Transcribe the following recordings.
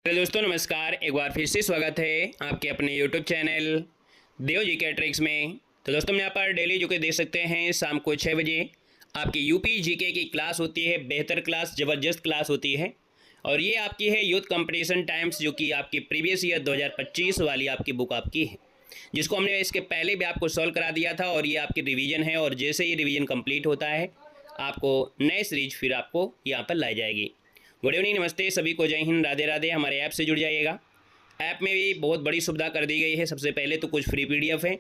तो दोस्तों नमस्कार, एक बार फिर से स्वागत है आपके अपने यूट्यूब चैनल देव जी के ट्रिक्स में। तो दोस्तों हम यहाँ पर डेली जो कि देख सकते हैं शाम को 6 बजे आपकी यूपी जीके की क्लास होती है। बेहतर क्लास, ज़बरदस्त क्लास होती है। और ये आपकी है यूथ कंपटीशन टाइम्स, जो कि आपकी प्रीवियस ईयर 2025 वाली आपकी बुक आपकी है, जिसको हमने इसके पहले भी आपको सॉल्व करा दिया था। और ये आपकी रिवीजन है, और जैसे ही रिवीजन कंप्लीट होता है आपको नए सीरीज फिर आपको यहाँ पर लाई जाएगी। गुड इवनिंग, नमस्ते सभी को, जय हिंद, राधे राधे। हमारे ऐप से जुड़ जाइएगा। ऐप में भी बहुत बड़ी सुविधा कर दी गई है। सबसे पहले तो कुछ फ्री पीडीएफ है।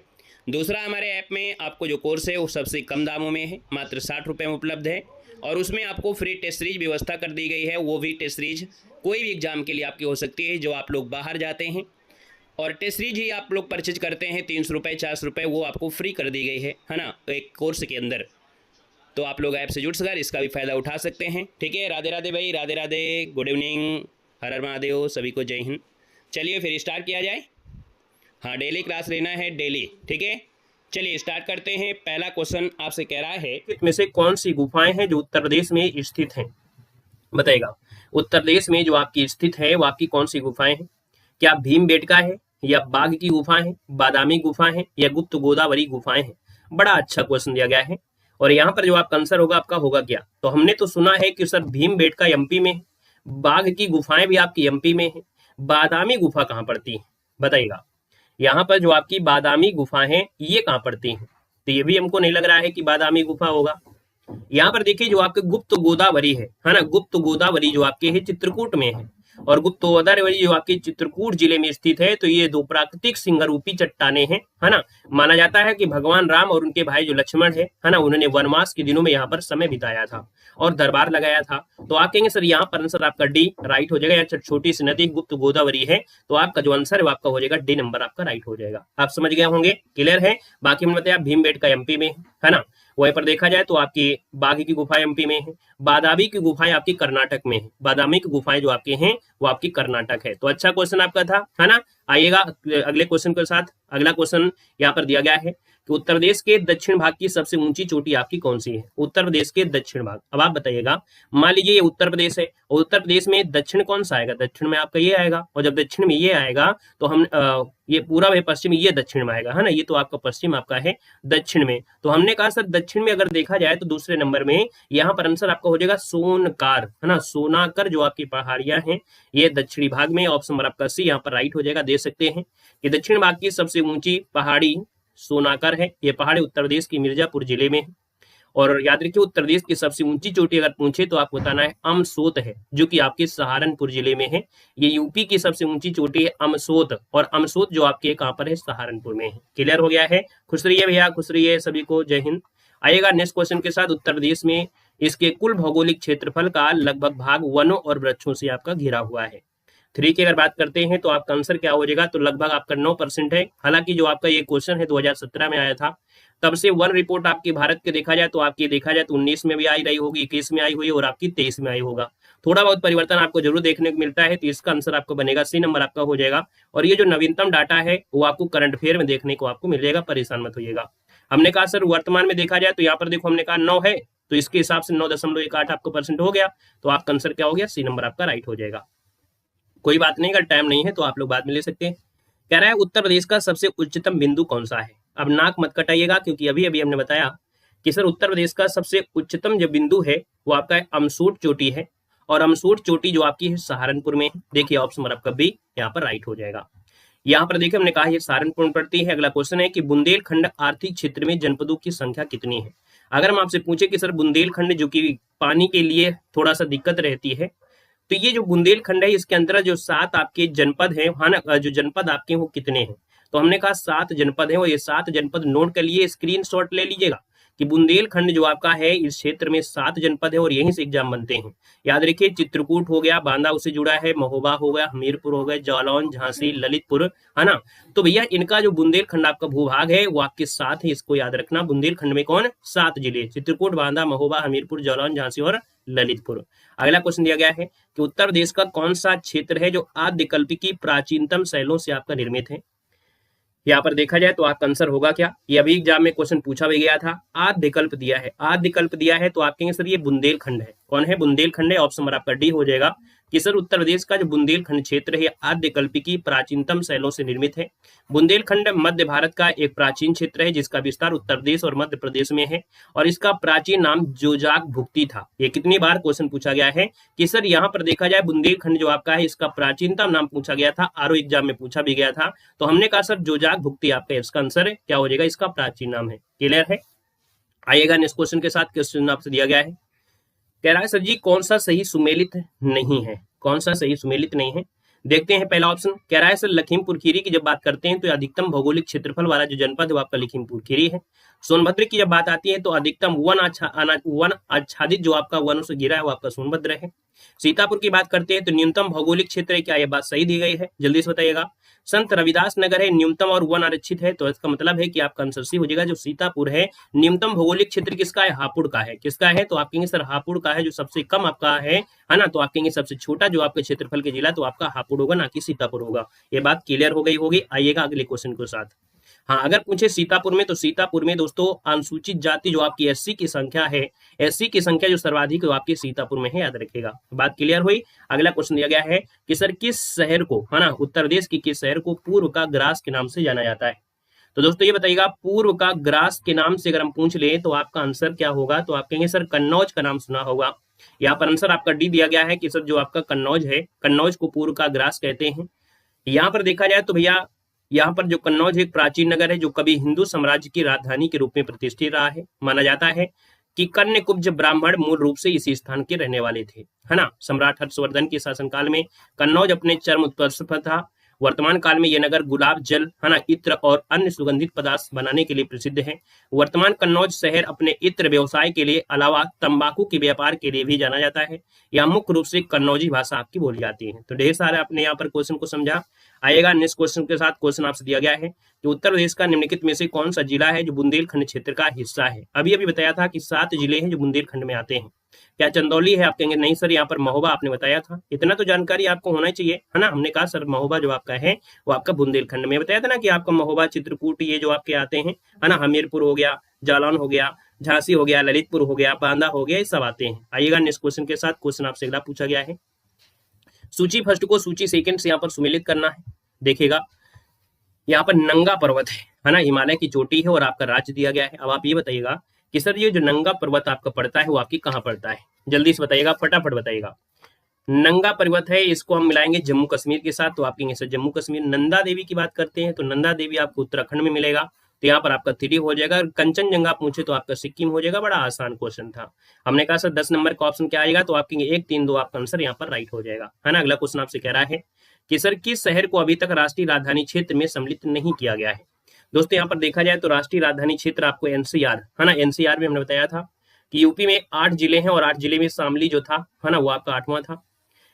दूसरा, हमारे ऐप में आपको जो कोर्स है वो सबसे कम दामों में है, मात्र 60 रुपये में उपलब्ध है। और उसमें आपको फ्री टेस्ट सीरीज व्यवस्था कर दी गई है। वो भी टेस्ट सीरीज कोई भी एग्जाम के लिए आपकी हो सकती है, जो आप लोग बाहर जाते हैं और टेस्ट सीरीज ही आप लोग परचेज करते हैं 300 रुपये 400 रुपये, वो आपको फ्री कर दी गई है ना, एक कोर्स के अंदर। तो आप लोग ऐप से जुड़ सकर इसका भी फ़ायदा उठा सकते हैं। ठीक है, राधे राधे भाई, राधे राधे, गुड इवनिंग, हर हर महादेव, सभी को जय हिंद। चलिए फिर स्टार्ट किया जाए। हाँ, डेली क्लास लेना है, डेली। ठीक है, चलिए स्टार्ट करते हैं। पहला क्वेश्चन आपसे कह रहा है, में से कौन सी गुफाएं हैं जो उत्तर प्रदेश में स्थित हैं? बताइएगा। उत्तर प्रदेश में जो आपकी स्थित है वो आपकी कौन सी गुफाएं हैं? क्या भीमबेटका है, या बाघ की गुफा है, बादामी गुफा है, या गुप्त गोदावरी गुफाएं हैं? बड़ा अच्छा क्वेश्चन दिया गया है। और यहाँ पर जो आपका आंसर होगा आपका होगा क्या? तो हमने तो सुना है कि सर भीमबेटका एमपी में है, बाघ की गुफाएं भी आपकी एमपी में है, बादामी गुफा कहाँ पड़ती है? बताइएगा। यहाँ पर जो आपकी बादामी गुफा है ये कहाँ पड़ती है? तो ये भी हमको नहीं लग रहा है कि बादामी गुफा होगा। यहाँ पर देखिए जो आपके गुप्त गोदावरी है ना, गुप्त गोदावरी जो आपके है चित्रकूट में है। और गुप्त गोदावरी जो आपके चित्रकूट जिले में स्थित है। तो ये दो प्राकृतिक सिंगरूपी चट्टाने हैं, है ना। माना जाता है कि भगवान राम और उनके भाई जो लक्ष्मण है ना, उन्होंने वनवास के दिनों में यहाँ पर समय बिताया था और दरबार लगाया था। तो आप कहेंगे सर यहाँ पर आंसर आपका डी राइट हो जाएगा। यहाँ छोटी सी नदी गुप्त गोदावरी है, तो आपका जो आंसर है आपका हो जाएगा डी नंबर आपका राइट हो जाएगा। आप समझ गए होंगे, क्लियर है। बाकी हमने बताया भीमबेटका एमपी में है ना। वहीं पर देखा जाए तो आपकी बाघ की गुफा एमपी में है, बादामी की गुफाएं आपकी कर्नाटक में है। बादामी की गुफाएं जो आपके हैं वो आपकी कर्नाटक है। तो अच्छा क्वेश्चन आपका था, है ना। आइएगा अगले क्वेश्चन के साथ। अगला क्वेश्चन यहाँ पर दिया गया है कि उत्तर प्रदेश के दक्षिण भाग की सबसे ऊंची चोटी आपकी कौन सी है? उत्तर प्रदेश के दक्षिण भाग। अब आप बताइएगा, मान लीजिए ये उत्तर प्रदेश है और उत्तर प्रदेश में दक्षिण कौन सा आएगा? दक्षिण में आपका ये आएगा। और जब दक्षिण में ये आएगा तो हम ये पूरा है पश्चिम, ये दक्षिण में आएगा, है ना। ये तो आपका पश्चिम आपका है दक्षिण में। तो हमने कहा सर दक्षिण में अगर देखा जाए तो दूसरे नंबर में यहाँ पर आंसर आपका हो जाएगा सोनकार, है ना। सोनाकर जो आपकी पहाड़ियां हैं ये दक्षिणी भाग में। ऑप्शन नंबर आपका सी यहाँ पर राइट हो जाएगा। दे सकते हैं कि दक्षिण भाग की सबसे ऊंची पहाड़ी सोनाकर है। ये पहाड़ी उत्तर प्रदेश की मिर्जापुर जिले में है। और याद रखिए उत्तर प्रदेश की सबसे ऊंची चोटी अगर पूछे तो आपको बताना है अमसोत है, जो कि आपके सहारनपुर जिले में है। ये यूपी की सबसे ऊंची चोटी है अमसोत, और अमसोत जो आपके कहाँ पर है? सहारनपुर में है। क्लियर हो गया है। खुश रहिए भैया, खुश रहिए, सभी को जय हिंद। आइएगा नेक्स्ट क्वेश्चन के साथ। उत्तर प्रदेश में इसके कुल भौगोलिक क्षेत्रफल का लगभग भाग वनों और वृक्षों से आपका घिरा हुआ है। 3 की अगर बात करते हैं तो आपका आंसर क्या हो जाएगा? तो लगभग आपका 9% है। हालांकि जो आपका ये क्वेश्चन है 2017 में आया था, तब से वन रिपोर्ट आपकी भारत के देखा जाए तो आपकी देखा जाए तो 19 में भी आई रही होगी, 21 में आई हुई और आपकी 23 में आई होगा। थोड़ा बहुत परिवर्तन आपको जरूर देखने को मिलता है। तो इसका आंसर आपको बनेगा सी नंबर आपका हो जाएगा। और ये जो नवीनतम डाटा है वो आपको करंट अफेयर में देखने को आपको मिल जाएगा, परेशान मत होइएगा। हमने कहा सर वर्तमान में देखा जाए तो यहाँ पर देखो हमने कहा 9 है, तो इसके हिसाब से 9.18 आपको परसेंट हो गया। तो आपका आंसर क्या हो गया? सी नंबर आपका राइट हो जाएगा। कोई बात नहीं, अगर टाइम नहीं है तो आप लोग बाद में ले सकते हैं। कह रहा है उत्तर प्रदेश का सबसे उच्चतम बिंदु कौन सा है? अब नाक मत कटाइएगा, क्योंकि अभी अभी हमने बताया कि सर उत्तर प्रदेश का सबसे उच्चतम जो बिंदु है वो आपका अमसूट चोटी है। और अमसूट चोटी जो आपकी है सहारनपुर में। देखिए ऑप्शन नंबर आपका बी यहाँ पर राइट हो जाएगा। यहाँ पर देखिए हमने कहा ये सहारनपुर में पड़ती है। अगला क्वेश्चन है कि बुंदेलखंड आर्थिक क्षेत्र में जनपदों की संख्या कितनी है? अगर हम आपसे पूछे कि सर बुंदेलखंड जो कि पानी के लिए थोड़ा सा दिक्कत रहती है, तो ये जो बुंदेलखंड है इसके अंदर जो 7 आपके जनपद हैं, हाँ ना, जो जनपद आपके वो कितने हैं? तो हमने कहा 7 जनपद हैं। और ये 7 जनपद नोट कर लिए, स्क्रीनशॉट ले लीजिएगा कि बुंदेलखंड जो आपका है इस क्षेत्र में 7 जनपद है और यहीं से एग्जाम बनते हैं। याद रखिए चित्रकूट हो गया, बांदा उससे जुड़ा है, महोबा हो गया, हमीरपुर हो गया, जालौन, झांसी, ललितपुर, है ना। तो भैया इनका जो बुंदेलखंड आपका भूभाग है वो आपके 7 है, इसको याद रखना। बुंदेलखंड में कौन? 7 जिले, चित्रकूट, बांदा, महोबा, हमीरपुर, जालौन, झांसी और ललितपुर। अगला क्वेश्चन दिया गया है कि उत्तर प्रदेश का कौन सा क्षेत्र है जो आद्यकल्पिकी प्राचीनतम शैलों से आपका निर्मित है? यहाँ पर देखा जाए तो आपका आंसर होगा क्या? ये अभी एग्जाम में क्वेश्चन पूछा भी गया था। आद्यकल्प दिया है, आद्यकल्प दिया है, तो आप कहेंगे सर ये बुंदेलखंड है। कौन है? बुंदेलखंड है। ऑप्शन नंबर आपका डी हो जाएगा। कि सर उत्तर प्रदेश का जो बुंदेलखंड क्षेत्र है आद्यकल्पिकी प्राचीनतम शैलों से निर्मित है। बुंदेलखंड मध्य भारत का एक प्राचीन क्षेत्र है जिसका विस्तार उत्तर प्रदेश और मध्य प्रदेश में है और इसका प्राचीन नाम जोजाक भुक्ति था। ये कितनी बार क्वेश्चन पूछा गया है कि सर यहाँ पर देखा जाए बुंदेलखंड जो आपका है इसका प्राचीनतम नाम पूछा गया था, आरओ एग्जाम में पूछा भी गया था। तो हमने कहा सर जोजाक भुक्ति आपका इसका आंसर है, क्या हो जाएगा, इसका प्राचीन नाम है। क्लियर है। आइएगा नेक्स्ट क्वेश्चन के साथ। क्वेश्चन आपसे दिया गया है, कह रहा है सर जी कौन सा सही सुमेलित नहीं है, कौन सा सही सुमेलित नहीं है। देखते हैं पहला ऑप्शन, कह रहा है सर लखीमपुर खीरी की जब बात करते हैं तो अधिकतम भौगोलिक क्षेत्रफल वाला जो जनपद है वो आपका लखीमपुर खीरी है। सोनभद्र की जब बात आती है तो अधिकतम वन आच्छादित जो आपका वनों से घिरा है वो आपका सोनभद्र है। सीतापुर की बात करते हैं तो न्यूनतम भौगोलिक क्षेत्र है, क्या ये बात सही दी गई है, जल्दी से बताइएगा। संत रविदास नगर है न्यूनतम और वन आरक्षित है, तो इसका मतलब है कि आपका आंसर सी हो जाएगा। जो सीतापुर है न्यूनतम भौगोलिक क्षेत्र किसका है, हापुड़ का है। किसका है, तो आप कहेंगे सर हापुड़ का है, जो सबसे कम आपका है ना, तो आप कहेंगे सबसे छोटा जो आपके क्षेत्रफल के जिला तो आपका हापुड़ होगा ना कि सीतापुर होगा। ये बात क्लियर हो गई होगी। आइएगा अगले क्वेश्चन के साथ। हाँ, अगर पूछे सीतापुर में तो सीतापुर में दोस्तों अनुसूचित जाति जो आपकी एससी की संख्या है, एससी की संख्या जो सर्वाधिक है वो आपके सीतापुर में है, याद रखिएगा। बात क्लियर हुई। अगला क्वेश्चन दिया गया है कि सर किस शहर को, है ना, उत्तर प्रदेश की किस शहर को पूर्व का ग्रास के नाम से जाना जाता है। तो दोस्तों ये बताइएगा पूर्व का ग्रास के नाम से अगर हम पूछ ले तो आपका आंसर क्या होगा, तो आप कहेंगे सर कन्नौज का नाम सुना होगा। यहाँ पर आंसर आपका डी दिया गया है कि सर जो आपका कन्नौज है, कन्नौज को पूर्व का ग्रास कहते हैं। यहाँ पर देखा जाए तो भैया यहाँ पर जो कन्नौज एक प्राचीन नगर है जो कभी हिंदू साम्राज्य की राजधानी के रूप में प्रतिष्ठित रहा है। माना जाता है कि कन्यकुब्ज ब्राह्मण मूल रूप से इसी स्थान के रहने वाले थे, है ना। सम्राट हर्षवर्धन के शासनकाल में कन्नौज अपने चरम उत्कर्ष पर था। वर्तमान काल में यह नगर गुलाब जल, है ना, इत्र और अन्य सुगंधित पदार्थ बनाने के लिए प्रसिद्ध है। वर्तमान कन्नौज शहर अपने इत्र व्यवसाय के लिए अलावा तंबाकू के व्यापार के लिए भी जाना जाता है। यहाँ मुख्य रूप से कन्नौजी भाषा आपकी बोली जाती है। तो ढेर सारे आपने यहाँ पर क्वेश्चन को समझा। आएगा नेक्स्ट क्वेश्चन के साथ। क्वेश्चन आपसे दिया गया है कि उत्तर प्रदेश का निम्नलिखित में से कौन सा जिला है जो बुंदेलखंड क्षेत्र का हिस्सा है। अभी बताया था कि 7 जिले हैं जो बुंदेलखंड में आते हैं। क्या चंदौली है, आप कहेंगे नहीं सर यहाँ पर महोबा आपने बताया था। इतना तो जानकारी आपको होना चाहिए, है ना। हमने कहा सर महोबा जो आपका है वो आपका बुंदेलखंड में बताया था ना कि आपका महोबा, चित्रकूट ये जो आपके आते हैं, है ना। हमीरपुर हो गया, जालौन हो गया, झांसी हो गया, ललितपुर हो गया, बांदा हो गया, ये सब आते हैं। आइएगा नेक्स्ट क्वेश्चन के साथ। क्वेश्चन आपसे अगला पूछा गया है, सूची फर्स्ट को सूची सेकंड से यहाँ पर सुमेलित करना है। देखिएगा यहाँ पर नंगा पर्वत है ना, हिमालय की चोटी है और आपका राज्य दिया गया है। अब आप ये बताइएगा कि सर ये जो नंगा पर्वत आपका पड़ता है वो आपकी कहाँ पड़ता है, जल्दी से बताइएगा, फटाफट बताइएगा। नंगा पर्वत है, इसको हम मिलाएंगे जम्मू कश्मीर के साथ, तो आप कहेंगे सर जम्मू कश्मीर। नंदा देवी की बात करते हैं तो नंदा देवी आपको उत्तराखंड में मिलेगा, तो यहाँ पर आपका 3 हो जाएगा। कंचनजंगा पूछे तो आपका सिक्किम हो जाएगा। बड़ा आसान क्वेश्चन था। हमने कहा सर 10 नंबर का ऑप्शन क्या आएगा, तो आप कहेंगे 1, 3, 2 आपका आंसर यहाँ पर राइट हो जाएगा, है ना। अगला क्वेश्चन आपसे कह रहा है कि सर किस शहर को अभी तक राष्ट्रीय राजधानी क्षेत्र में सम्मिलित नहीं किया गया है। दोस्तों यहाँ पर देखा जाए तो राष्ट्रीय राजधानी क्षेत्र आपको एनसीआर, है ना, एनसीआर में हमने बताया था कि यूपी में 8 जिले हैं और 8 जिले में शामली जो था, है ना, वो आपका 8वां था।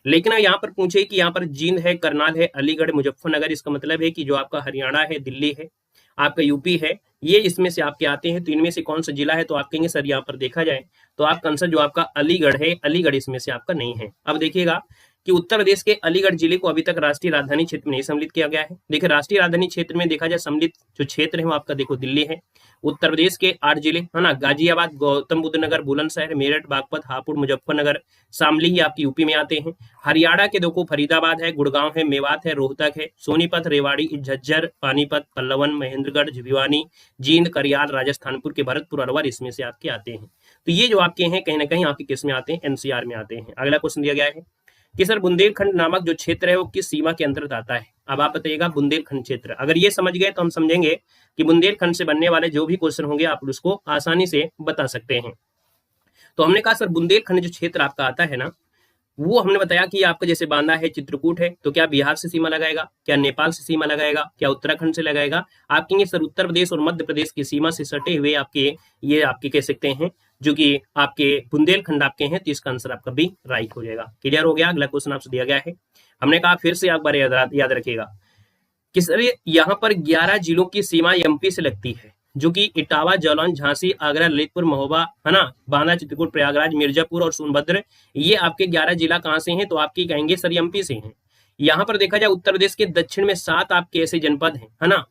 लेकिन यहाँ पर पूछे कि यहाँ पर जींद है, करनाल है, अलीगढ़, मुजफ्फरनगर, इसका मतलब है कि जो आपका हरियाणा है, दिल्ली है, आपका यूपी है, ये इसमें से आपके आते हैं। तो इनमें से कौन सा जिला है, तो आप कहेंगे सर यहाँ पर देखा जाए तो आपका आंसर जो आपका अलीगढ़ है, अलीगढ़ इसमें से आपका नहीं है। अब देखिएगा कि उत्तर प्रदेश के अलीगढ़ जिले को अभी तक राष्ट्रीय राजधानी क्षेत्र में नहीं सम्मिलित किया गया है। देखिए राष्ट्रीय राजधानी क्षेत्र में देखा जाए सम्मिलित जो क्षेत्र है वो आपका देखो दिल्ली है। उत्तर प्रदेश के 8 जिले, है ना, गाजियाबाद, गौतम बुद्ध नगर, बुलंदशहर, मेरठ, बागपत, हापुड़, मुजफ्फरनगर, शामली ही आपकी यूपी में आते हैं। हरियाणा के देखो फरीदाबाद है, गुड़गांव है, मेवात है, रोहतक है, सोनीपत, रेवाड़ी, झज्जर, पानीपत, पल्लवन, महेंद्रगढ़, भिवानी, जींद, करियाल, राजस्थानपुर के भरतपुर, अलवर इसमें से आपके आते हैं। तो ये जो आपके हैं कहीं ना कहीं आपके किस में आते हैं, एनसीआर में आते हैं। अगला क्वेश्चन दिया गया है कि सर बुंदेलखंड नामक जो क्षेत्र है वो किस सीमा के अंतर्गत आता है। अब आप बताइएगा बुंदेलखंड क्षेत्र। अगर ये समझ गए तो हम समझेंगे कि बुंदेलखंड से बनने वाले जो भी क्वेश्चन होंगे आप उसको आसानी से बता सकते हैं। तो हमने कहा सर बुंदेलखंड जो क्षेत्र आपका आता है ना, वो हमने बताया कि आपका जैसे बांदा है, चित्रकूट है, तो क्या बिहार से सीमा लगाएगा, क्या नेपाल से सीमा लगाएगा, क्या उत्तराखंड से लगाएगा। आप कहेंगे सर उत्तर प्रदेश और मध्य प्रदेश की सीमा से सटे हुए आपके ये आपके कह सकते हैं जो कि आपके बुंदेलखंड आपके हैं, तो इसका आंसर आपका भी राइट हो जाएगा। क्लियर हो गया। अगला क्वेश्चन आपसे दिया गया है, हमने कहा फिर से एक बार याद रखिएगा कि सर यहाँ पर 11 जिलों की सीमा एमपी से लगती है, जो कि इटावा, जालौन, झांसी, आगरा, ललितपुर, महोबा, है ना, बांदा, चित्रकूट, प्रयागराज, मिर्जापुर और सोनभद्र, ये आपके 11 जिला कहाँ से हैं, तो आपके कहेंगे सर एमपी से हैं। यहाँ पर देखा जाए उत्तर प्रदेश के दक्षिण में 7 आपके ऐसे जनपद हैं, है ना,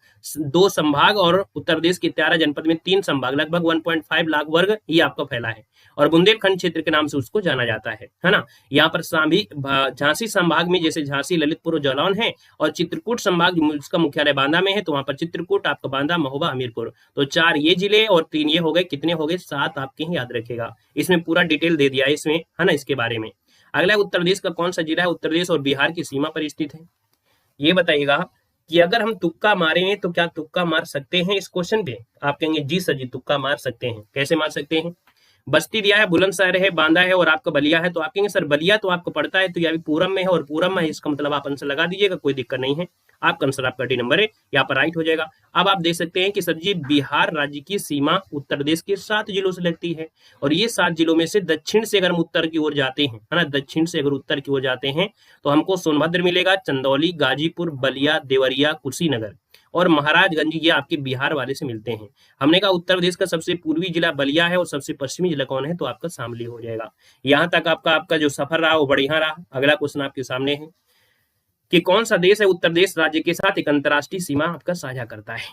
2 संभाग, और उत्तर प्रदेश के 13 जनपद में 3 संभाग, लगभग 1.5 लाख वर्ग ये आपका फैला है, और बुंदेलखंड क्षेत्र के नाम से उसको जाना जाता है ना। यहाँ पर झांसी संभाग में जैसे झांसी, ललितपुर और जालौन है, और चित्रकूट संभाग जिसका मुख्यालय बांदा में है, तो वहां पर चित्रकूट, आपका बांदा, महोबा, हमीरपुर। तो 4 ये जिले और 3 ये हो गए, कितने हो गए, 7 आपके ही, याद रखेगा। इसमें पूरा डिटेल दे दिया है इसमें, है ना, इसके बारे में। अगला उत्तर प्रदेश का कौन सा जिला है उत्तर प्रदेश और बिहार की सीमा पर स्थित है, ये बताइएगा कि अगर हम तुक्का मारें तो क्या तुक्का मार सकते हैं इस क्वेश्चन पे। आप कहेंगे जी सर जी तुक्का मार सकते हैं, कैसे मार सकते हैं। बस्ती दिया है, बुलंदशहर है, बांदा है और आपका बलिया है, तो आप कहेंगे सर बलिया तो आपको पड़ता है, तो ये अभी पूरम में है और पूरम में है, इसका मतलब आप आंसर लगा दीजिएगा, कोई दिक्कत नहीं है। आपका आंसर आपका डी नंबर है, यहाँ पर राइट हो जाएगा। अब आप देख सकते हैं कि सर जी बिहार राज्य की सीमा उत्तर प्रदेश के 7 जिलों से लगती है, और ये 7 जिलों में से दक्षिण से अगर हम उत्तर की ओर जाते हैं, है ना, दक्षिण से अगर उत्तर की ओर जाते हैं तो हमको सोनभद्र मिलेगा, चंदौली, गाजीपुर, बलिया, देवरिया, कुशीनगर और महाराजगंज, ये आपके बिहार वाले से मिलते हैं। हमने कहा उत्तर प्रदेश का सबसे पूर्वी जिला बलिया है और सबसे पश्चिमी जिला कौन है, तो आपका शामली हो जाएगा। यहाँ तक आपका जो सफर रहा वो बढ़िया रहा। अगला क्वेश्चन आपके सामने है कि कौन सा देश है उत्तर प्रदेश राज्य के साथ एक अंतर्राष्ट्रीय सीमा आपका साझा करता है।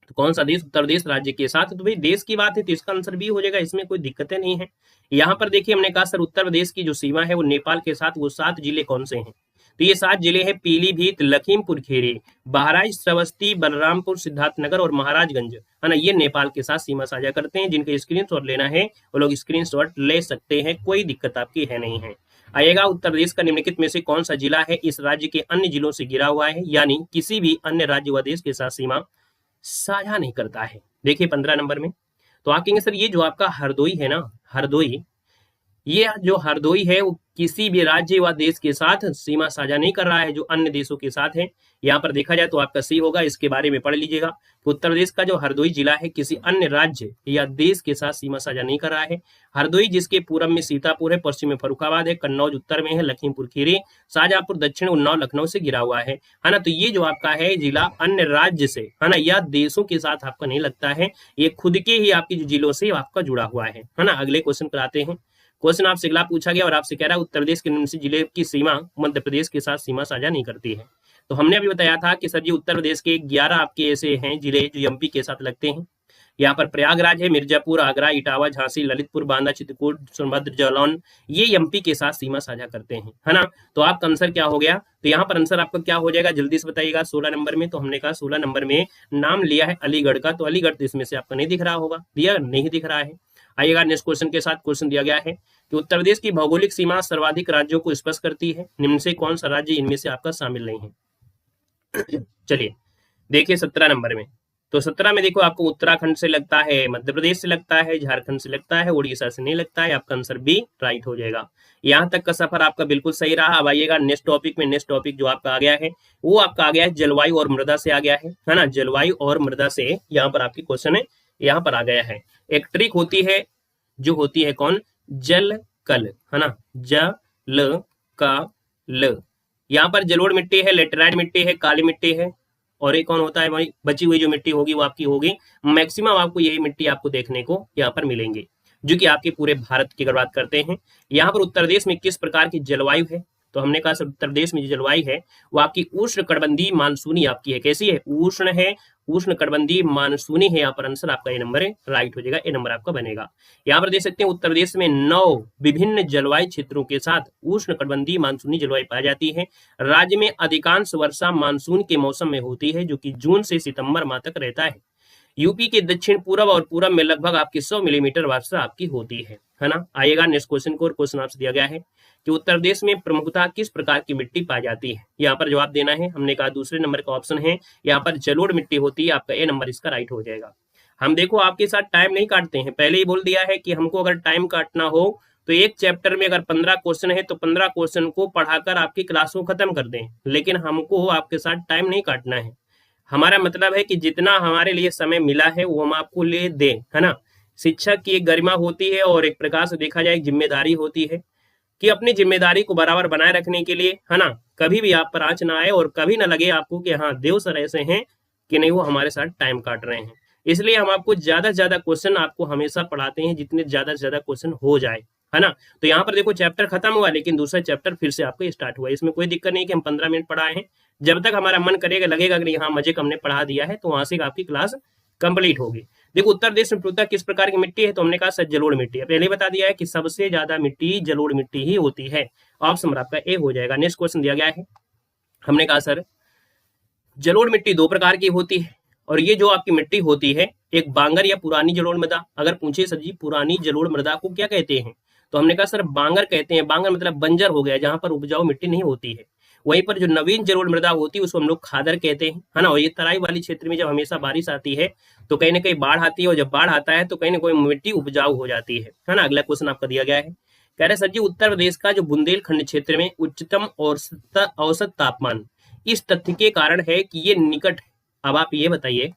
तो कौन सा देश उत्तर प्रदेश राज्य के साथ, तो भाई देश की बात है तो इसका आंसर भी हो जाएगा, इसमें कोई दिक्कतें नहीं है। यहाँ पर देखिए हमने कहा सर उत्तर प्रदेश की जो सीमा है वो नेपाल के साथ, वो 7 जिले कौन से हैं, तो ये 7 जिले हैं पीलीभीत, लखीमपुर खीरी, बहराइच, श्रावस्ती, बलरामपुर, सिद्धार्थनगर और महाराजगंज, है ना, ये नेपाल के साथ सीमा साझा करते हैं। जिनके स्क्रीनशॉट लेना है वो लोग स्क्रीनशॉट ले सकते हैं, कोई दिक्कत आपकी है नहीं है। आएगा उत्तर प्रदेश का निम्नलिखित में से कौन सा जिला है इस राज्य के अन्य जिलों से घिरा हुआ है, यानी किसी भी अन्य राज्य व देश के साथ सीमा साझा नहीं करता है। देखिए 15 नंबर में, तो आप कहेंगे सर ये जो आपका हरदोई है ना, हरदोई, ये जो हरदोई है वो किसी भी राज्य व देश के साथ सीमा साझा नहीं कर रहा है, जो अन्य देशों के साथ है। यहाँ पर देखा जाए तो आपका सही होगा, इसके बारे में पढ़ लीजिएगा। तो उत्तर प्रदेश का जो हरदोई जिला है किसी अन्य राज्य या देश के साथ सीमा साझा नहीं कर रहा है। हरदोई जिसके पूरब में सीतापुर है, पश्चिम में फर्रुखाबाद है, कन्नौज उत्तर में है, लखीमपुर खीरी, शाहजहांपुर दक्षिण, उन्नाव लखनऊ से घिरा हुआ है ना। तो ये जो आपका है जिला अन्य राज्य से, है ना, या देशों के साथ आपका नहीं लगता है, ये खुद के ही आपके जो जिलों से आपका जुड़ा हुआ है ना। अगले क्वेश्चन पर आते हैं। क्वेश्चन आपसे अगला पूछा गया और आपसे कह रहा है उत्तर प्रदेश के निम्न जिले की सीमा मध्य प्रदेश के साथ सीमा साझा नहीं करती है। तो हमने अभी बताया था कि सर जी उत्तर प्रदेश के 11 आपके ऐसे हैं जिले जो एमपी के साथ लगते हैं। यहाँ पर प्रयागराज है, मिर्जापुर, आगरा, इटावा, झांसी, ललितपुर, बांदा, चित्रकूट, सोनभद्र, जालौन, ये एमपी के साथ सीमा साझा करते हैं, है ना। तो आपका आंसर क्या हो गया, तो यहाँ पर आंसर आपका क्या हो जाएगा, जल्दी से बताइएगा। 16 नंबर में, तो हमने कहा 16 नंबर में नाम लिया है अलीगढ़ का, तो अलीगढ़ तो इसमें से आपका नहीं दिख रहा होगा, दिया नहीं दिख रहा है। आइएगा नेक्स्ट क्वेश्चन के साथ। क्वेश्चन दिया गया है कि उत्तर प्रदेश की भौगोलिक सीमा सर्वाधिक राज्यों को स्पर्श करती है, निम्न से कौन सा राज्य इनमें से आपका शामिल नहीं है। चलिए देखिए 17 नंबर में, तो 17 में देखो आपको उत्तराखंड से लगता है, मध्य प्रदेश से लगता है, झारखंड से लगता है, उड़ीसा से नहीं लगता है। आपका आंसर बी राइट हो जाएगा। यहाँ तक का सफर आपका बिल्कुल सही रहा। अब आइएगा नेक्स्ट टॉपिक में। नेक्स्ट टॉपिक जो आपका आ गया है वो आपका आ गया है जलवायु और मृदा से आ गया है ना। जलवायु और मृदा से यहाँ पर आपकी क्वेश्चन है, यहाँ पर आ गया है। एक ट्रिक होती है जो होती है कौन, जल कल, है ना, जल का ल। यहाँ पर जलोढ़ मिट्टी है, लेटेराइट मिट्टी है, काली मिट्टी है, और एक कौन होता है भाई, बची हुई जो मिट्टी होगी वो आपकी होगी, मैक्सिमम आपको यही मिट्टी आपको देखने को यहाँ पर मिलेंगी, जो कि आपके पूरे भारत की अगर बात करते हैं। यहाँ पर उत्तर प्रदेश में किस प्रकार की जलवायु है, तो हमने कहा उत्तर प्रदेश में जो जलवायु है वो आपकी उष्ण कटिबंधीय मानसूनी आपकी है। कैसी है, उष्ण है, उष्ण कटिबंधीय मानसूनी है। यहाँ पर आंसर आपका ए नंबर है, राइट हो जाएगा, ए नंबर आपका बनेगा। यहाँ पर देख सकते हैं उत्तर प्रदेश में 9 विभिन्न जलवायु क्षेत्रों के साथ उष्ण कटिबंधीय मानसूनी जलवायु पाई जाती है। राज्य में अधिकांश वर्षा मानसून के मौसम में होती है, जो कि जून से सितंबर माह तक रहता है। यूपी के दक्षिण पूर्व और पूरब में लगभग आपकी 100 मिलीमीटर वर्षा आपकी होती है ना। आइएगा नेक्स्ट क्वेश्चन को। क्वेश्चन आपसे दिया गया है कि उत्तर प्रदेश में प्रमुखता किस प्रकार की मिट्टी पाई जाती है। यहाँ पर जवाब देना है। हमने कहा दूसरे नंबर का ऑप्शन है, यहाँ पर जलोढ़ मिट्टी होती है। आपका ए नंबर इसका राइट हो जाएगा। हम देखो आपके साथ टाइम नहीं काटते हैं, पहले ही बोल दिया है कि हमको अगर टाइम काटना हो तो एक चैप्टर में अगर 15 क्वेश्चन है तो 15 क्वेश्चन को पढ़ाकर आपकी क्लास को खत्म कर दें, लेकिन हमको आपके साथ टाइम नहीं काटना है। हमारा मतलब है कि जितना हमारे लिए समय मिला है वो हम आपको ले दें, है ना। शिक्षक की एक गरिमा होती है और एक प्रकार से देखा जाए एक जिम्मेदारी होती है कि अपनी जिम्मेदारी को बराबर बनाए रखने के लिए, है ना, कभी भी आप पर आंच ना आए और कभी ना लगे आपको कि हाँ देव सर ऐसे हैं कि नहीं वो हमारे साथ टाइम काट रहे हैं। इसलिए हम आपको ज्यादा से ज्यादा क्वेश्चन आपको हमेशा पढ़ाते हैं, जितने ज्यादा से ज्यादा क्वेश्चन हो जाए, है ना। तो यहाँ पर देखो चैप्टर खत्म हुआ, लेकिन दूसरा चैप्टर फिर से आपको स्टार्ट हुआ। इसमें कोई दिक्कत नहीं कि हम 15 मिनट पढ़ाए हैं, जब तक हमारा मन करेगा, लगेगा कि हाँ मजे का हमने पढ़ा दिया है, तो वहां से आपकी क्लास कंप्लीट होगी। देखो उत्तर देश में पूछता किस प्रकार की मिट्टी है, तो हमने कहा सर जलोढ़ मिट्टी है। पहले बता दिया है कि सबसे ज्यादा मिट्टी जलोढ़ मिट्टी ही होती है। ऑप्शन आपका ए हो जाएगा। नेक्स्ट क्वेश्चन दिया गया है, हमने कहा सर जलोढ़ मिट्टी दो प्रकार की होती है, और ये जो आपकी मिट्टी होती है, एक बांगर या पुरानी जलोढ़ मृदा। अगर पूछे सर जी पुरानी जलोढ़ मृदा को क्या कहते हैं, तो हमने कहा सर बांगर कहते हैं। बांगर मतलब बंजर हो गया, जहां पर उपजाऊ मिट्टी नहीं होती है। वहीं पर जो नवीन जलोढ़ मृदा होती है उसको हम लोग खादर कहते हैं, है ना। और ये तराई वाली क्षेत्र में जब हमेशा बारिश आती है तो कहीं ना कहीं बाढ़ आती है, और जब बाढ़ आता है तो कहीं ना कहीं मिट्टी उपजाऊ हो जाती है ना। अगला क्वेश्चन आपका दिया गया है, कह रहे सर जी उत्तर प्रदेश का जो बुंदेलखंड क्षेत्र में उच्चतम औसत तापमान इस तथ्य के कारण है कि ये निकट है। अब आप ये बताइए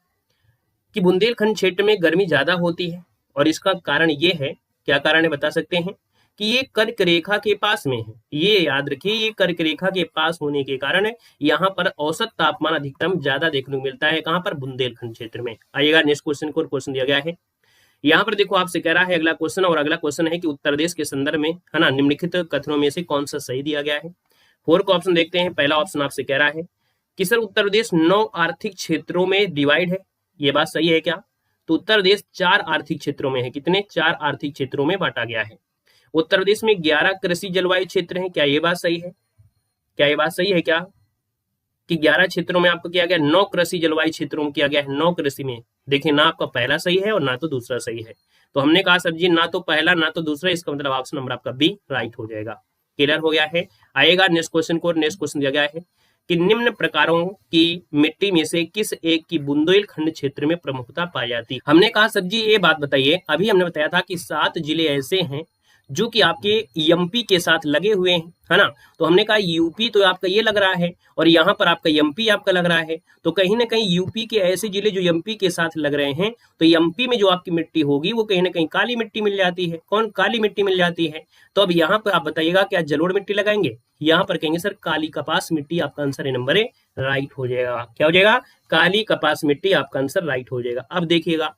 कि बुंदेलखंड क्षेत्र में गर्मी ज्यादा होती है, और इसका कारण ये है, क्या कारण है बता सकते हैं, कि ये कर्क रेखा के पास में है। ये याद रखिए, ये कर्क रेखा के पास होने के कारण यहाँ पर औसत तापमान अधिकतम ज्यादा देखने को मिलता है। कहाँ पर, बुंदेलखंड क्षेत्र में। आइएगा नेक्स्ट क्वेश्चन को, क्वेश्चन दिया गया है यहाँ पर, देखो आपसे कह रहा है अगला क्वेश्चन, और अगला क्वेश्चन है कि उत्तर प्रदेश के संदर्भ में, है ना, निम्नलिखित कथनों में से कौन सा सही दिया गया है। 4 का ऑप्शन देखते हैं। पहला ऑप्शन आपसे कह रहा है कि सर उत्तर प्रदेश 9 आर्थिक क्षेत्रों में डिवाइड है, ये बात सही है क्या। तो उत्तर प्रदेश 4 आर्थिक क्षेत्रों में है। कितने, 4 आर्थिक क्षेत्रों में बांटा गया है। उत्तर प्रदेश में 11 कृषि जलवायु क्षेत्र हैं, क्या ये बात सही है, क्या ये बात सही है क्या, कि 11 क्षेत्रों में आपको किया गया, 9 कृषि जलवायु क्षेत्रों में किया गया है, 9 कृषि में। देखिए ना आपका पहला सही है और ना तो दूसरा सही है। तो हमने कहा सर जी ना तो पहला ना तो दूसरा, इसका मतलब ऑप्शन नंबर आपका बी राइट हो जाएगा। क्लियर हो गया है। आएगा नेक्स्ट क्वेश्चन को। नेक्स्ट क्वेश्चन दिया गया है कि निम्न प्रकारों की मिट्टी में से किस एक की बुंदेलखंड क्षेत्र में प्रमुखता पाई जाती है। हमने कहा सर जी ये बात बताइए, अभी हमने बताया था कि 7 जिले ऐसे हैं जो कि आपके एमपी के साथ लगे हुए हैं, है ना। तो हमने कहा यूपी तो आपका ये लग रहा है, और यहाँ पर आपका एमपी आपका लग रहा है। तो कहीं ना कहीं यूपी के ऐसे जिले जो एमपी के साथ लग रहे हैं, तो एमपी में जो आपकी मिट्टी होगी वो कहीं ना कहीं काली मिट्टी मिल जाती है। कौन, काली मिट्टी मिल जाती है। तो अब यहाँ पर आप बताइएगा क्या जलोढ़ मिट्टी लगाएंगे, यहाँ पर कहेंगे सर काली कपास मिट्टी। आपका आंसर नंबर ए राइट हो जाएगा। क्या हो जाएगा, काली कपास मिट्टी आपका आंसर राइट हो जाएगा। अब देखिएगा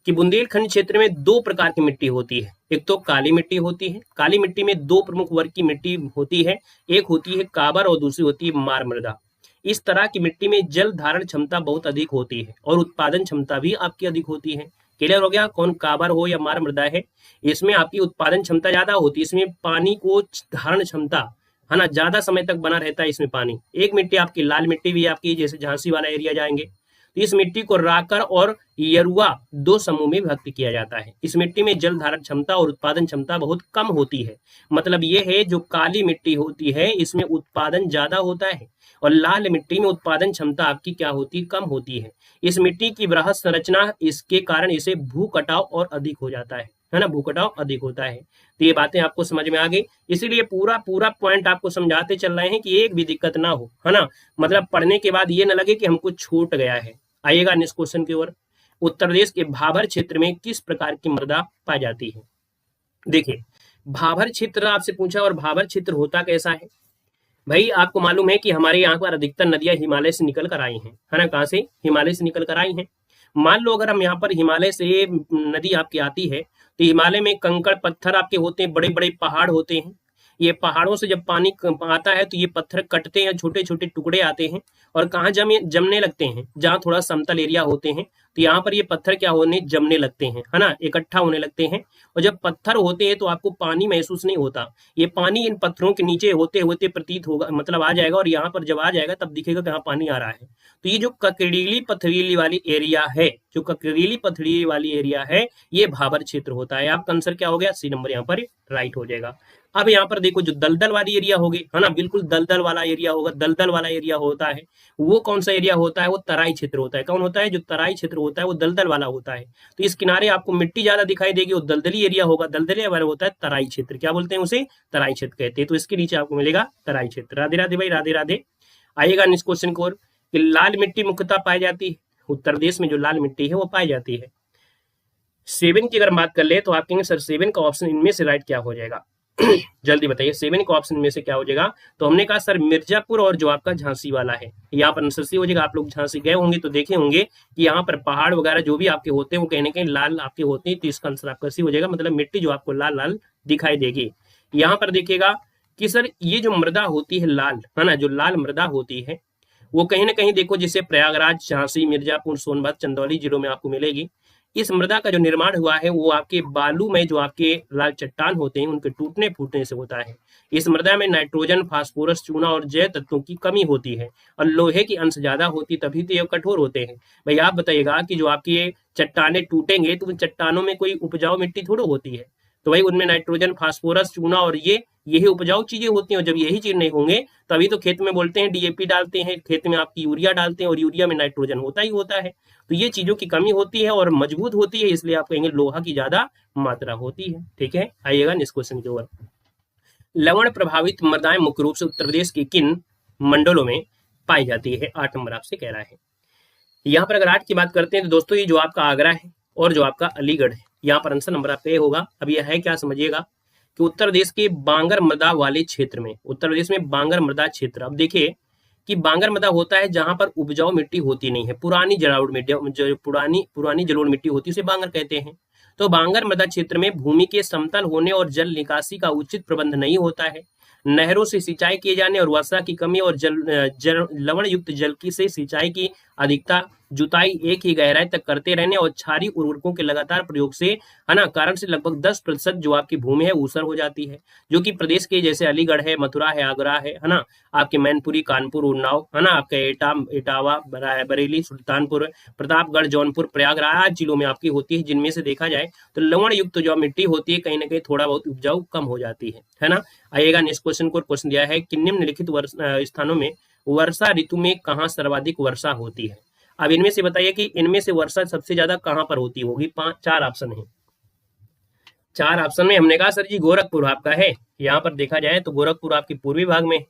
कि बुंदेलखंड क्षेत्र में 2 प्रकार की मिट्टी होती है, एक तो काली मिट्टी होती है। काली मिट्टी में 2 प्रमुख वर्ग की मिट्टी होती है, एक होती है काबर और दूसरी होती है मार मृदा। इस तरह की मिट्टी में जल धारण क्षमता बहुत अधिक होती है और उत्पादन क्षमता भी आपकी अधिक होती है। क्लियर हो गया, कौन काबर हो या मार मृदा है, इसमें आपकी उत्पादन क्षमता ज्यादा होती है, इसमें पानी को धारण क्षमता, है ना, ज्यादा समय तक बना रहता है इसमें पानी। एक मिट्टी आपकी लाल मिट्टी भी आपकी, जैसे झांसी वाला एरिया जाएंगे तो इस मिट्टी को राकर और यरुआ 2 समूह में विभक्त किया जाता है। इस मिट्टी में जल धारण क्षमता और उत्पादन क्षमता बहुत कम होती है। मतलब ये है जो काली मिट्टी होती है इसमें उत्पादन ज्यादा होता है, और लाल मिट्टी में उत्पादन क्षमता आपकी क्या होती है, कम होती है। इस मिट्टी की बृहद संरचना, इसके कारण इसे भू कटाव और अधिक हो जाता है ना, भू कटाव अधिक होता है। तो ये बातें आपको समझ में आ गई, इसीलिए पूरा पॉइंट आपको समझाते चल रहे हैं कि एक भी दिक्कत ना हो, है ना। मतलब पढ़ने के बाद ये ना लगे कि हमको छूट गया है। आइएगा नेक्स्ट क्वेश्चन की ओर। उत्तर प्रदेश के भाबर क्षेत्र में किस प्रकार की मृदा पाई जाती है। देखिए भाबर क्षेत्र आपसे पूछा, और भाबर क्षेत्र होता कैसा है भाई। आपको मालूम है कि हमारे यहाँ पर अधिकतर नदियां हिमालय से निकल कर आई हैं, है ना। कहाँ से, हिमालय से निकल कर आई हैं। मान लो अगर हम यहाँ पर हिमालय से नदी आपकी आती है, तो हिमालय में कंकड़ पत्थर आपके होते हैं, बड़े बड़े पहाड़ होते हैं। ये पहाड़ों से जब पानी आता है तो ये पत्थर कटते हैं, छोटे छोटे टुकड़े आते हैं, और कहाँ जमने लगते हैं, जहाँ थोड़ा समतल एरिया होते हैं, तो यहाँ पर ये पत्थर क्या होने, जमने लगते हैं, है ना, इकट्ठा होने लगते हैं। और जब पत्थर होते हैं तो आपको पानी महसूस नहीं होता, ये पानी इन पत्थरों के नीचे होते होते प्रतीत होगा, मतलब आ जाएगा, और यहाँ पर जब आ जाएगा तब दिखेगा कि हाँ पानी आ रहा है। तो ये जो ककड़ीली पथरीली वाली एरिया है, जो ककड़ीली पथरीली वाली एरिया है, ये भाबर क्षेत्र होता है। आपका आंसर क्या हो गया, सी नंबर यहाँ पर राइट हो जाएगा। अब यहाँ पर देखो जो दलदल वाली एरिया होगी, है ना, बिल्कुल दलदल वाला एरिया होगा, दलदल वाला एरिया होता है, वो कौन सा एरिया होता है, वो तराई क्षेत्र होता है। कौन होता है, जो तराई क्षेत्र होता है वो दलदल वाला होता है। तो इस किनारे आपको मिट्टी ज्यादा दिखाई देगी, वो दलदली एरिया होगा, दलदली वाला होता है तराई क्षेत्र। क्या बोलते हैं उसे, तराई क्षेत्र कहते हैं। तो इसके नीचे आपको मिलेगा तराई क्षेत्र। राधे राधे भाई, राधे राधे। आइएगा नेक्स्ट क्वेश्चन को, लाल मिट्टी मुख्यतः पाई जाती है उत्तर प्रदेश में, जो लाल मिट्टी है वो पाई जाती है। 7 की अगर बात कर ले तो आप कहेंगे सर 7 का ऑप्शन इनमें से राइट क्या हो जाएगा। जल्दी बताइए 7 के ऑप्शन में से क्या हो जाएगा। तो हमने कहा सर मिर्जापुर और जो आपका झांसी वाला है, यहाँ पर आंसर सी हो जाएगा। आप लोग झांसी गए होंगे तो देखे होंगे कि यहाँ पर पहाड़ वगैरह जो भी आपके होते हैं वो कहीं ना कहीं लाल आपके होते हैं, तो इसका आंसर आपका सी हो जाएगा, मतलब मिट्टी जो आपको लाल लाल दिखाई देगी। यहाँ पर देखिएगा कि सर ये जो मृदा होती है लाल, है ना, जो लाल मृदा होती है वो कहीं ना कहीं देखो जैसे प्रयागराज, झांसी, मिर्जापुर, सोनभद्र, चंदौली जिलों में आपको मिलेगी। इस मृदा का जो निर्माण हुआ है वो आपके बालू में जो आपके लाल चट्टान होते हैं उनके टूटने फूटने से होता है। इस मृदा में नाइट्रोजन, फास्फोरस, चूना और जैव तत्वों की कमी होती है और लोहे की अंश ज्यादा होती, तभी तो ये कठोर होते हैं। भाई आप बताइएगा कि जो आपकी ये चट्टाने टूटेंगे तो उन चट्टानों में कोई उपजाऊ मिट्टी थोड़ी होती है, तो भाई उनमें नाइट्रोजन, फास्फोरस, चूना और यही उपजाऊ चीजें होती हैं। और जब यही चीज नहीं होंगे तभी तो खेत में बोलते हैं डीएपी डालते हैं, खेत में आपकी यूरिया डालते हैं और यूरिया में नाइट्रोजन होता ही होता है। तो ये चीजों की कमी होती है और मजबूत होती है, इसलिए आप कहेंगे लोहा की ज्यादा मात्रा होती है। ठीक है, आइएगा नेक्स्ट क्वेश्चन की ओर। लवण प्रभावित मृदाएं मुख्य रूप से उत्तर प्रदेश के किन मंडलों में पाई जाती है? 8 नंबर आपसे कह रहा है। यहाँ पर अगर 8 की बात करते हैं तो दोस्तों ये जो आपका आगरा है और जो आपका अलीगढ़ है, यहाँ पर आंसर नंबर आपका ये होगा। अब यह है क्या समझिएगा कि उत्तर प्रदेश के बांगर मृदा वाले क्षेत्र में, उत्तर प्रदेश में बांगर मृदा क्षेत्र, अब देखिए कि बांगर मृदा होता है जहां पर उपजाऊ मिट्टी होती नहीं है, पुरानी जलोढ़ मिट्टी, जो पुरानी जलोढ़ मिट्टी होती है उसे बांगर कहते हैं। तो बांगर मृदा क्षेत्र में भूमि के समतल होने और जल निकासी का उचित प्रबंध नहीं होता है। नहरों से सिंचाई किए जाने और वर्षा की कमी और लवण युक्त जल की से सिंचाई की अधिकता, जुताई एक ही गहराई तक करते रहने और क्षारीय उर्वरकों के लगातार प्रयोग से, है ना, कारण से लगभग 10% जो आपकी भूमि है ऊसर हो जाती है, जो कि प्रदेश के जैसे अलीगढ़ है, मथुरा है, आगरा है ना, आपके मैनपुरी, कानपुर, उन्नाव, है ना, आपके इटावा, बरेली, सुल्तानपुर, प्रतापगढ़, जौनपुर, प्रयागराज जिलों में आपकी होती है, जिनमें से देखा जाए तो लवण युक्त जो मिट्टी होती है कहीं ना कहीं थोड़ा बहुत उपजाऊ कम हो जाती है ना। आइएगा नेक्स्ट क्वेश्चन को, क्वेश्चन दिया है कि निम्नलिखित स्थानों में वर्षा ऋतु में कहाँ सर्वाधिक वर्षा होती है? अब इनमें से बताइए कि इनमें से वर्षा सबसे ज्यादा कहां पर होती होगी? 4 ऑप्शन है। 4 ऑप्शन में हमने कहा सर जी गोरखपुर आपका है। यहाँ पर देखा जाए तो गोरखपुर आपके पूर्वी भाग में,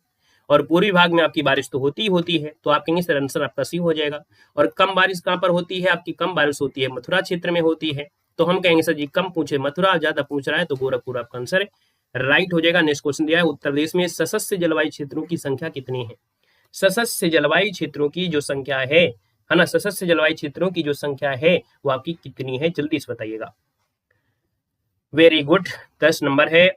और पूर्वी भाग में आपकी बारिश तो होती ही होती है, तो आप कहेंगे सर आंसर आपका सी हो जाएगा। और कम बारिश कहां पर होती है? आपकी कम बारिश होती है मथुरा क्षेत्र में होती है, तो हम कहेंगे सर जी कम पूछे मथुरा, ज्यादा पूछ रहा है तो गोरखपुर आपका आंसर राइट हो जाएगा। नेक्स्ट क्वेश्चन दिया है उत्तर प्रदेश में सशस्त्र जलवायु क्षेत्रों की संख्या कितनी है? सशस्त्र जलवायु क्षेत्रों की जो संख्या है ना, सशस्त्र जलवायु क्षेत्रों की जो संख्या है वो आपकी कितनी है? जल्दी से बताइएगा। वेरी गुड, 10 नंबर है।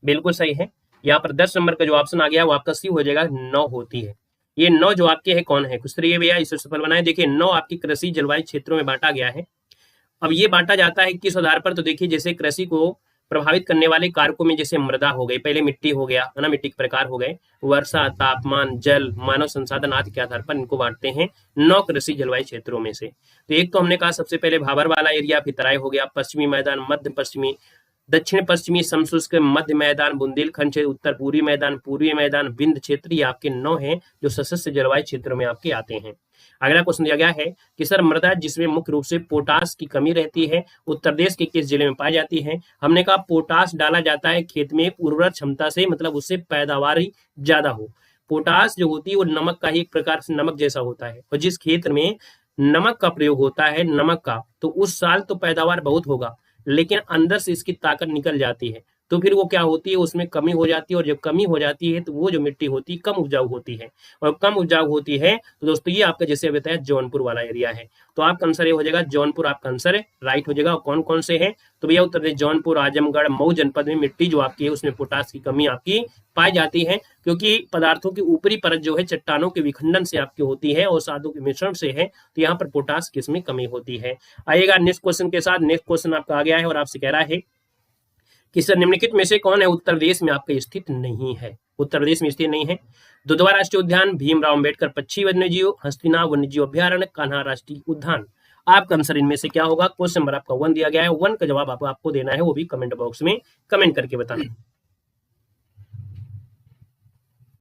बिल्कुल सही है। यहाँ पर 10 नंबर का जो ऑप्शन आ गया वो आपका सी हो जाएगा, 9 होती है। ये 9 जो आपके है कौन है? कुछ तरीके भैया इसे सफल बनाए। देखिए 9 आपकी कृषि जलवायु क्षेत्रों में बांटा गया है। अब ये बांटा जाता है किस आधार पर? तो देखिए जैसे कृषि को प्रभावित करने वाले कारकों में जैसे मृदा हो गई, पहले मिट्टी हो गया, है ना, मिट्टी के प्रकार हो गए, वर्षा, तापमान, जल, मानव संसाधन आदि के आधार पर इनको बांटते हैं 9 कृषि जलवायु क्षेत्रों में से। तो एक तो हमने कहा सबसे पहले भाबर वाला एरिया, फिर तराई हो गया, पश्चिमी मैदान, मध्य पश्चिमी, दक्षिण पश्चिमी, समशुष्क, मध्य मैदान, बुंदेलखंड क्षेत्र, उत्तर पूर्वी मैदान, पूर्वी मैदान, विंध्य क्षेत्र, ये आपके 9 हैं जो सशस्त्र जलवायु क्षेत्र में आपके आते हैं। अगला क्वेश्चन दिया गया है कि सर मृदा जिसमें मुख्य रूप से पोटास की कमी रहती है उत्तर प्रदेश के किस जिले में पाई जाती है? हमने कहा पोटास डाला जाता है खेत में उर्वरक क्षमता से, मतलब उससे पैदावार ज्यादा हो। पोटास जो होती है वो नमक का ही एक प्रकार से नमक जैसा होता है, और जिस खेत में नमक का प्रयोग होता है, नमक का, तो उस साल तो पैदावार बहुत होगा लेकिन अंदर से इसकी ताकत निकल जाती है, तो फिर वो क्या होती है, उसमें कमी हो जाती है, और जब कमी हो जाती है तो वो जो मिट्टी होती है कम उपजाऊ होती है, और कम उपजाऊ होती है तो दोस्तों ये आपका जैसे बताया जौनपुर वाला एरिया है। तो आपका आंसर ये हो जाएगा जौनपुर, आपका आंसर राइट हो जाएगा। और कौन कौन से हैं? तो भैया उत्तर प्रदेश जौनपुर, आजमगढ़, मऊ जनपद में मिट्टी जो आपकी है उसमें पोटास की कमी आपकी पाई जाती है, क्योंकि पदार्थों की ऊपरी परत जो है चट्टानों के विखंडन से आपकी होती है और साधु के मिश्रण से है, तो यहाँ पर पोटास की इसमें कमी होती है। आइएगा नेक्स्ट क्वेश्चन के साथ। नेक्स्ट क्वेश्चन आपका आ गया है और आपसे कह रहा है कि सर निम्नलिखित में से कौन है उत्तर प्रदेश में आपका स्थित नहीं है? उत्तर प्रदेश में स्थित नहीं है। दुधवा राष्ट्रीय उद्यान, भीमराव अंबेडकर पक्षी वन्यजीव, हस्तिना वन्यजीव अभ्यारण्य, कान्हा राष्ट्रीय उद्यान। आपका आंसर इनमें से क्या होगा? क्वेश्चन नंबर आपका 1 दिया गया है। 1 का जवाब आपको देना है, वो भी कमेंट बॉक्स में कमेंट करके बताना।